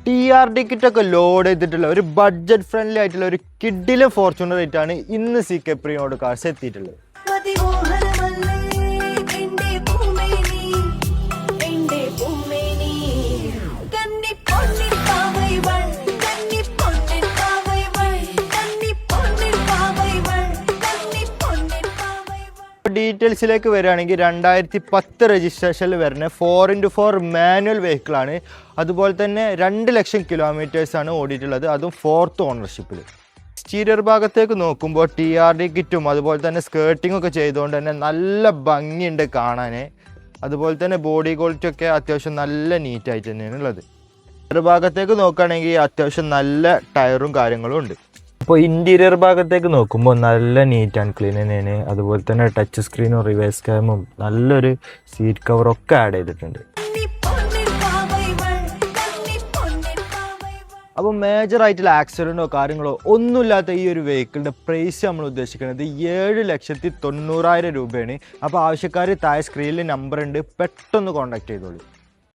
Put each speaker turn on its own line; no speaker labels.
TRD കിറ്റൊക്കെ load ചെയ്തിട്ടുള്ള ഒരു budget friendly ആയിട്ടുള്ള ഒരു കിഡിലെ ഫോർച്യൂണർ ആയിട്ടാണ് ഇന്ന് CK പ്രീയോട് കാർസ് എത്തിയിട്ടുള്ളത്. ഡീറ്റെയിൽസിലേക്ക് വരികയാണെങ്കിൽ 2010 രജിസ്ട്രേഷനിൽ വരുന്ന 4x4 മാനുവൽ വെഹിക്കിളാണ്. അതുപോലെ തന്നെ 2 ലക്ഷം കിലോമീറ്റേഴ്സാണ് ഓടിയിട്ടുള്ളത്, അതും 4th ഓണർഷിപ്പിൽ. എക്സ്റ്റീരിയർ ഭാഗത്തേക്ക് നോക്കുമ്പോൾ TRD കിറ്റും അതുപോലെ തന്നെ സ്കേർട്ടിംഗ് ഒക്കെ ചെയ്തുകൊണ്ട് തന്നെ നല്ല ഭംഗിയുണ്ട് കാണാൻ. അതുപോലെ തന്നെ ബോഡി ക്വാളിറ്റി ഒക്കെ അത്യാവശ്യം നല്ല നീറ്റായിട്ട് തന്നെയാണ് ഉള്ളത്. ഭാഗത്തേക്ക് നോക്കുകയാണെങ്കിൽ അത്യാവശ്യം നല്ല ടയറും കാര്യങ്ങളും ഉണ്ട്. അപ്പോൾ ഇൻറ്റീരിയർ ഭാഗത്തേക്ക് നോക്കുമ്പോൾ നല്ല നീറ്റ് ആൻഡ് ക്ലീൻ തന്നെയാണ്. അതുപോലെ തന്നെ ടച്ച് സ്ക്രീനും റിവേഴ്സ് ക്യാമും നല്ലൊരു സീറ്റ് കവറൊക്കെ ആഡ് ചെയ്തിട്ടുണ്ട്. അപ്പോൾ മേജറായിട്ടുള്ള ആക്സിഡൻറ്റോ കാര്യങ്ങളോ ഒന്നുമില്ലാത്ത ഈ ഒരു വെഹിക്കിളിൻ്റെ പ്രൈസ് നമ്മൾ ഉദ്ദേശിക്കുന്നത് 7,90,000 രൂപയാണ്. അപ്പോൾ ആവശ്യക്കാർ താഴെ സ്ക്രീനിൽ നമ്പർ ഉണ്ട്, പെട്ടെന്ന് കോൺടാക്ട് ചെയ്തോളൂ.